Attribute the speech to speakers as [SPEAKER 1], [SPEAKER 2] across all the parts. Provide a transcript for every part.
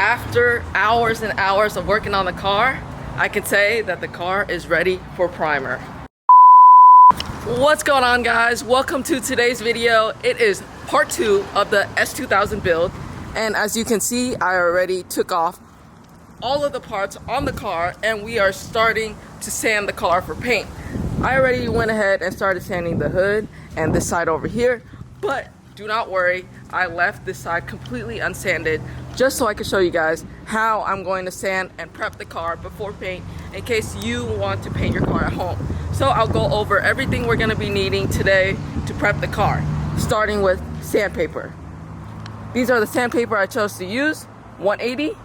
[SPEAKER 1] after hours and hours of working on the car, I can say that the car is ready for primer. What's going on, guys? Welcome to today's video. It is part 2 of the S2000 build, and as you can see, I already took off all of the parts on the car and we are starting to sand the car for paint. I already went ahead and started sanding the hood and this side over here, but do not worry, I left this side completely unsanded just so I can show you guys how I'm going to sand and prep the car before paint in case you want to paint your car at home. So I'll go over everything we're going to be needing today to prep the car, starting with sandpaper. These are the sandpaper I chose to use: 180,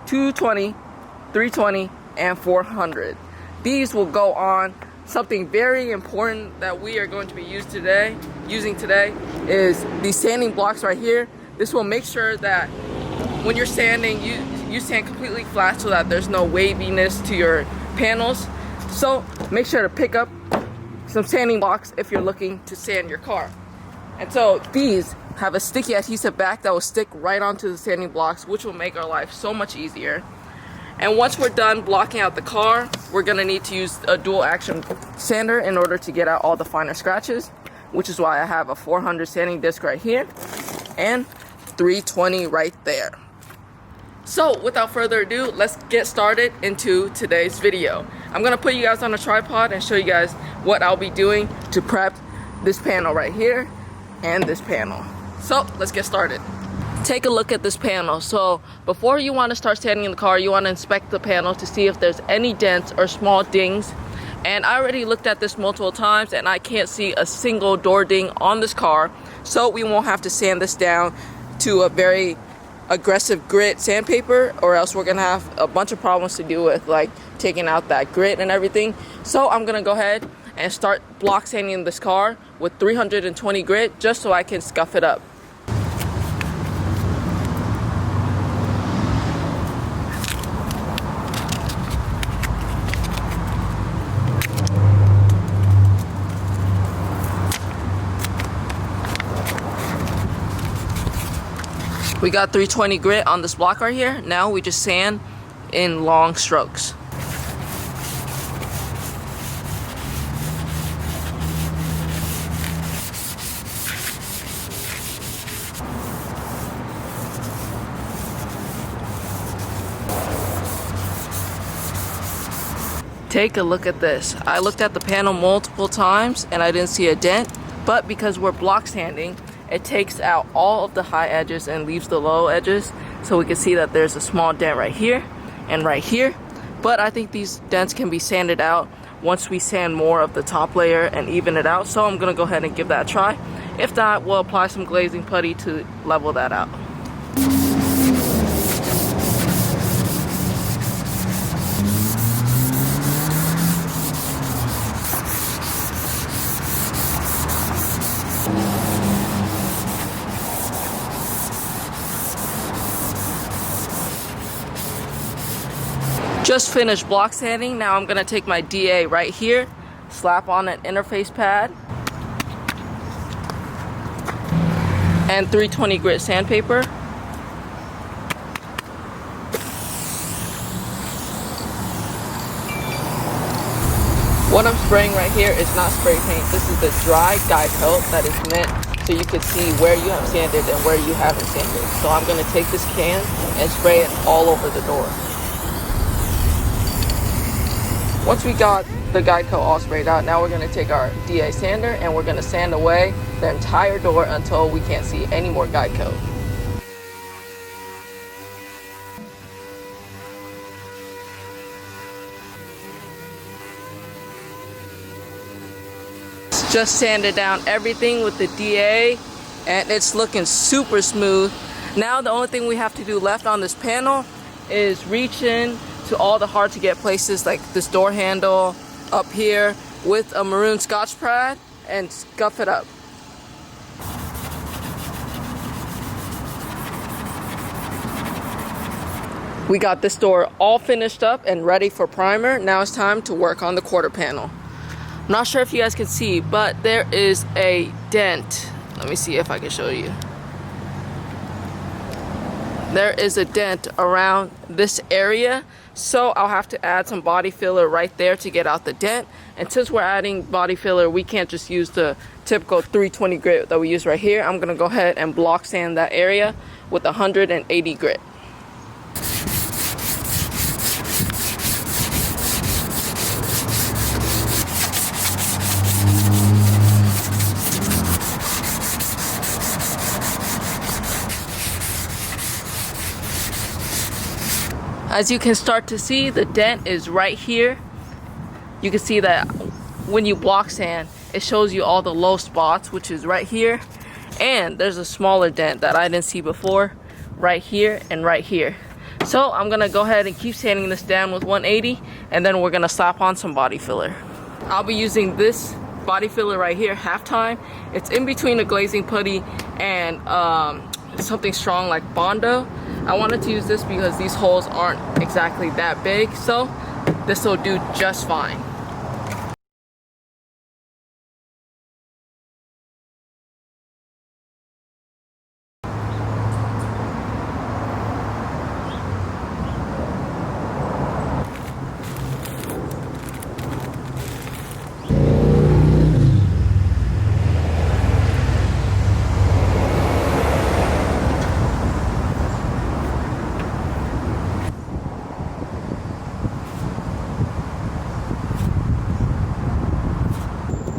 [SPEAKER 1] 220, 320, and 400. These will go on. Something very important that we are going to be using today is these sanding blocks right here. This will make sure that when you're sanding, you sand completely flat so that there's no waviness to your panels. So make sure to pick up some sanding blocks if you're looking to sand your car. And so these have a sticky adhesive back that will stick right onto the sanding blocks, which will make our life so much easier. And once we're done blocking out the car, we're gonna need to use a dual action sander in order to get out all the finer scratches, which is why I have a 400 sanding disc right here and 320 right there. So without further ado, let's get started into today's video. I'm gonna put you guys on a tripod and show you guys what I'll be doing to prep this panel right here and this panel. So let's get started. Take a look at this panel. So before you want to start sanding the car, you want to inspect the panel to see if there's any dents or small dings. And I already looked at this multiple times and I can't see a single door ding on this car. So we won't have to sand this down to a very aggressive grit sandpaper, or else we're gonna have a bunch of problems to deal with, like taking out that grit and everything. So I'm gonna go ahead and start block sanding this car with 320 grit just so I can scuff it up. We got 320 grit on this block right here. Now we just sand in long strokes. Take a look at this. I looked at the panel multiple times and I didn't see a dent, but because we're block sanding, it takes out all of the high edges and leaves the low edges. So we can see that there's a small dent right here and right here. But I think these dents can be sanded out once we sand more of the top layer and even it out. So I'm gonna go ahead and give that a try. If not, we'll apply some glazing putty to level that out. Just finished block sanding. Now I'm gonna take my DA right here, slap on an interface pad, and 320 grit sandpaper. What I'm spraying right here is not spray paint. This is the dry guide coat that is meant so you can see where you have sanded and where you haven't sanded. So I'm gonna take this can and spray it all over the door. Once we got the guide coat all sprayed out, now we're going to take our DA sander and we're going to sand away the entire door until we can't see any more guide coat. Just sanded down everything with the DA and it's looking super smooth. Now the only thing we have to do left on this panel is reach in to all the hard to get places like this door handle up here with a maroon Scotch pad and scuff it up. We got this door all finished up and ready for primer. Now it's time to work on the quarter panel. I'm not sure if you guys can see, but there is a dent. Let me see if I can show you. there is a dent around this area, so I'll have to add some body filler right there to get out the dent. And since we're adding body filler, we can't just use the typical 320 grit that we use right here. I'm gonna go ahead and block sand that area with 180 grit. As you can start to see, the dent is right here. You can see that when you block sand, it shows you all the low spots, which is right here. And there's a smaller dent that I didn't see before, right here and right here. So I'm gonna go ahead and keep sanding this down with 180, and then we're gonna slap on some body filler. I'll be using this body filler right here, Halftime. It's in between a glazing putty and something strong like Bondo. I wanted to use this because these holes aren't exactly that big, so this will do just fine.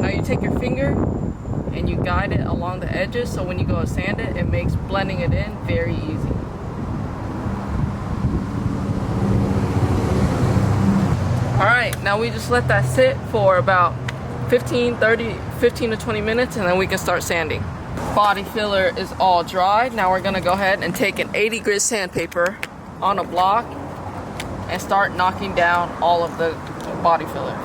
[SPEAKER 1] Now you take your finger and you guide it along the edges, so when you go to sand it, it makes blending it in very easy. Alright, now we just let that sit for about 15 to 20 minutes, and then we can start sanding. Body filler is all dry. Now we're gonna go ahead and take an 80 grit sandpaper on a block and start knocking down all of the body filler.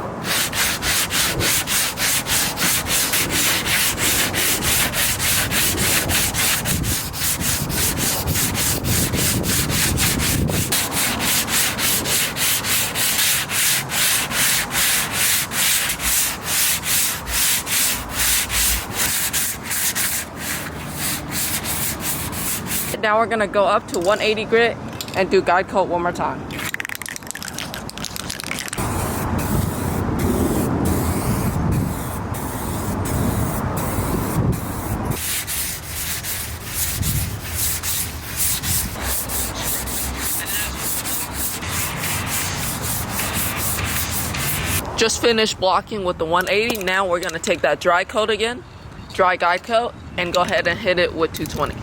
[SPEAKER 1] Now we're gonna go up to 180 grit and do guide coat one more time. Just finished blocking with the 180. Now we're gonna take that dry coat again, dry guide coat, and go ahead and hit it with 220.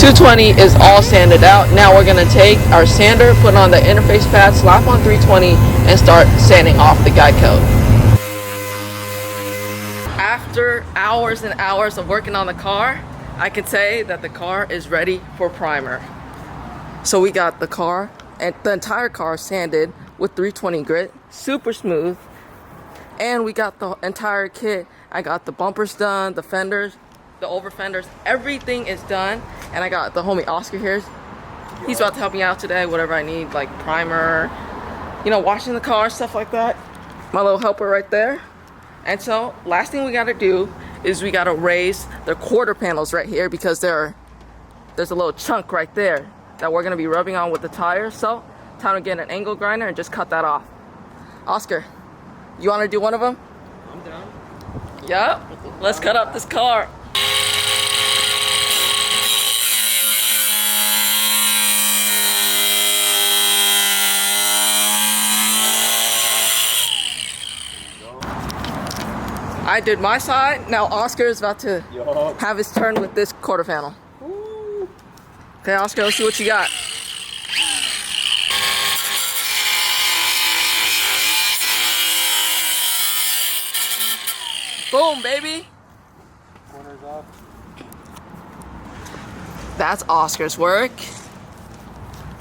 [SPEAKER 1] .220 is all sanded out. Now we're gonna take our sander, put on the interface pad, slap on 320, and start sanding off the guide coat. After hours and hours of working on the car, I can say that the car is ready for primer. So we got the car and the entire car sanded with 320 grit, super smooth, and we got the entire kit. I got the bumpers done, the fenders, the over fenders, everything is done. And I got the homie Oscar here. He's about to help me out today, whatever I need, like primer, you know, washing the car, stuff like that. My little helper right there. And so last thing we gotta do is we gotta raise the quarter panels right here, because there's a little chunk right there that we're gonna be rubbing on with the tires. So time to get an angle grinder and just cut that off. Oscar, you wanna do one of them?
[SPEAKER 2] I'm down.
[SPEAKER 1] Yep, let's cut up this car. I did my side. Now Oscar is about to have his turn with this quarter panel. Ooh. Okay, Oscar, let's see what you got. Boom, baby.
[SPEAKER 2] Corners off.
[SPEAKER 1] That's Oscar's work.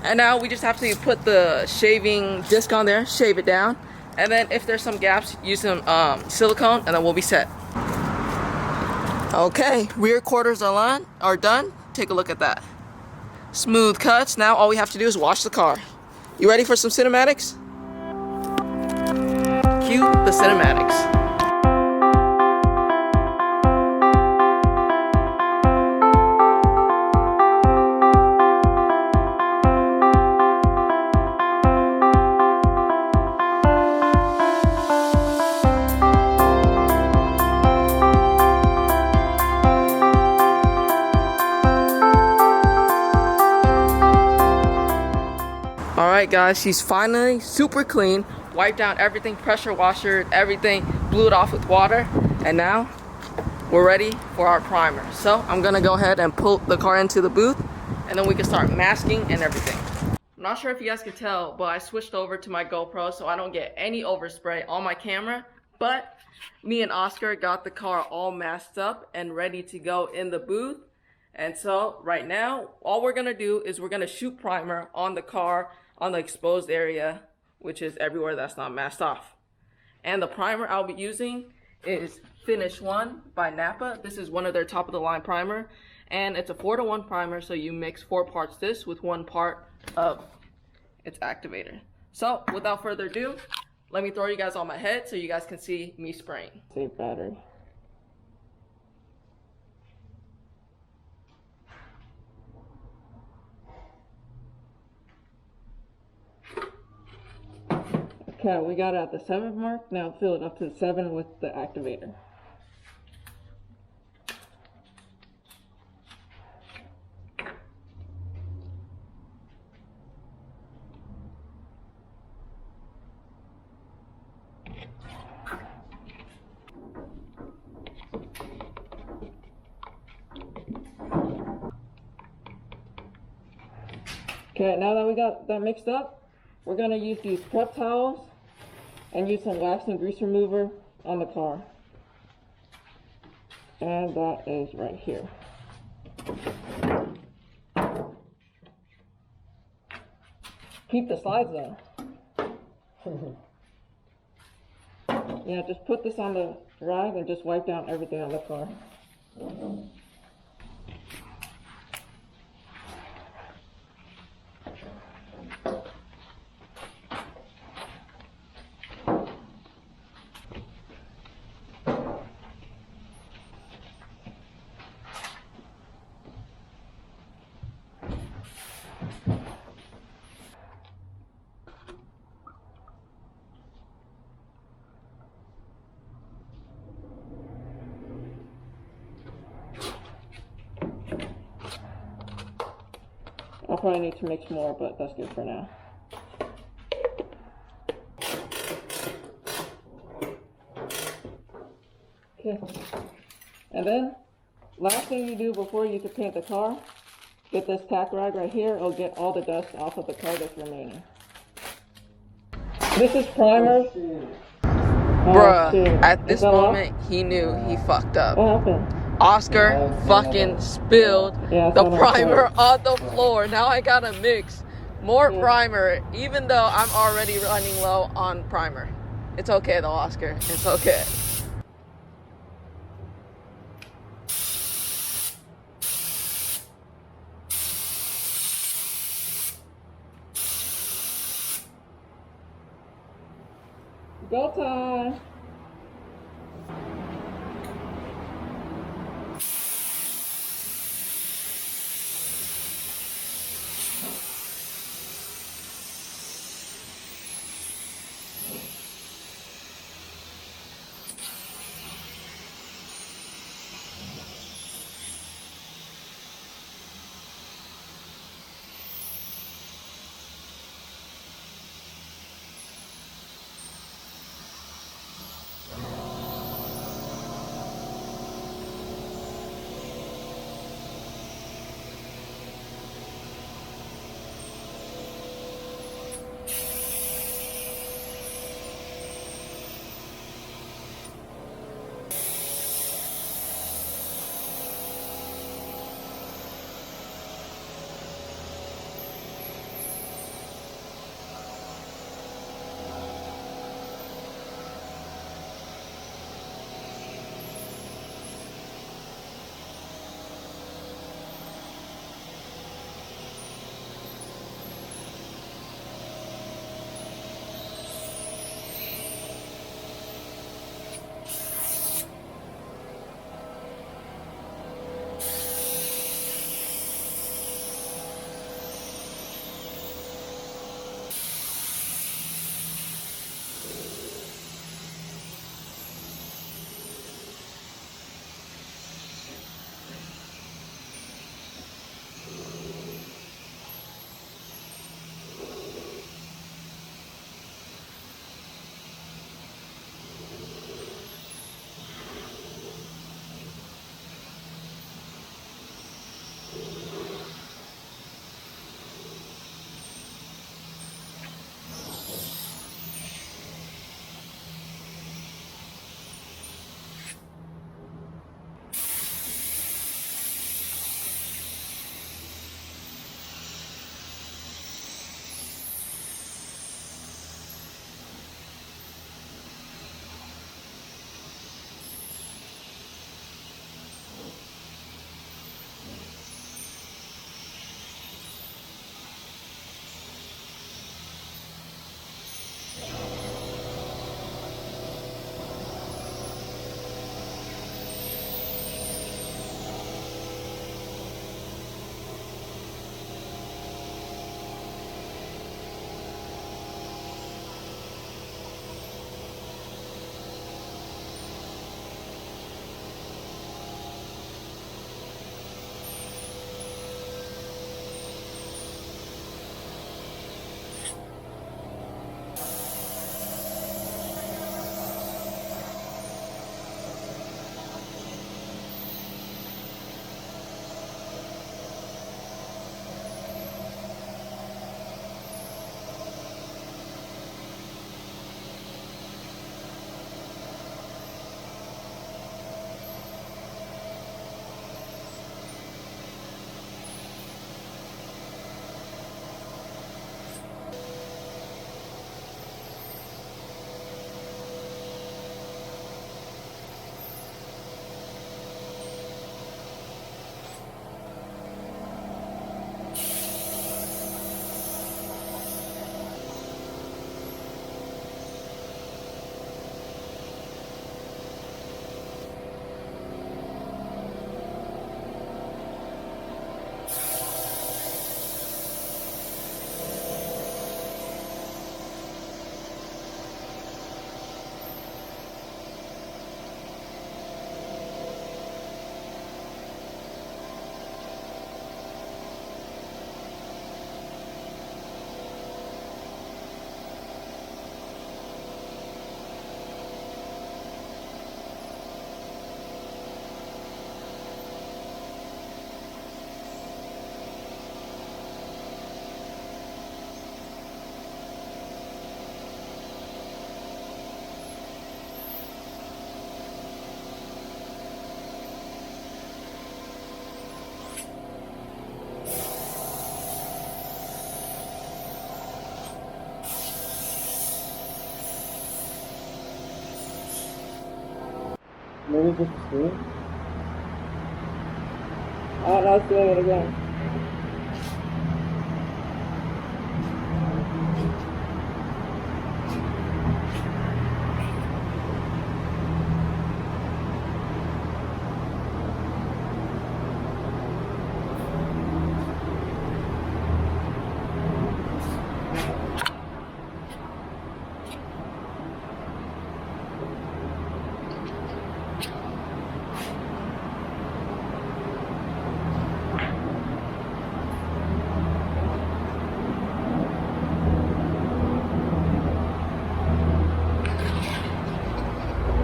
[SPEAKER 1] And now we just have to put the shaving disc on there, shave it down. And then if there's some gaps, use some silicone, and then we'll be set. Okay, rear quarters are done. Take a look at that. Smooth cuts. Now all we have to do is wash the car. You ready for some cinematics? Cue the cinematics. Alright guys, she's finally super clean. Wiped down everything, pressure washer, everything, blew it off with water, and now we're ready for our primer. So I'm gonna go ahead and pull the car into the booth, and then we can start masking and everything. I'm not sure if you guys can tell, but I switched over to my GoPro so I don't get any overspray on my camera. But me and Oscar got the car all masked up and ready to go in the booth. And so right now, all we're gonna do is we're gonna shoot primer on the car on the exposed area, which is everywhere that's not masked off. And the primer I'll be using is Finish 1 by Napa. This is one of their top of the line primer, and it's a 4-to-1 primer, so you mix 4 parts this with 1 part of its activator. So without further ado, let me throw you guys on my head so you guys can see me spraying. Save battery. Okay, we got it at the 7th mark. Now fill it up to the 7 with the activator. Okay, now that we got that mixed up, we're gonna use these prep towels and use some wax and grease remover on the car. And that is right here. Keep the slides though. Yeah, just put this on the rag and just wipe down everything on the car. I'll probably need to mix more, but that's good for now. Okay. And then, last thing you do before you can paint the car, get this tack rag right here. It'll get all the dust off of the car that's remaining. This is primer. Bruh, at this moment, he knew he fucked up.
[SPEAKER 2] What happened?
[SPEAKER 1] Oscar fucking spilled the primer on the floor. Now I gotta mix more primer, even though I'm already running low on primer. It's okay though, Oscar. It's okay. Go time!
[SPEAKER 2] Maybe just the screen.
[SPEAKER 1] Oh, now it's doing it again.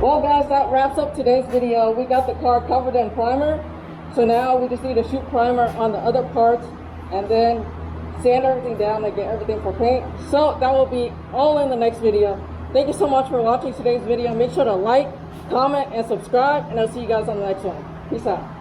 [SPEAKER 1] Well guys, that wraps up today's video. We got the car covered in primer. So now we just need to shoot primer on the other parts and then sand everything down and get everything for paint. So that will be all in the next video. Thank you so much for watching today's video. Make sure to like, comment, and subscribe, and I'll see you guys on the next one. Peace out.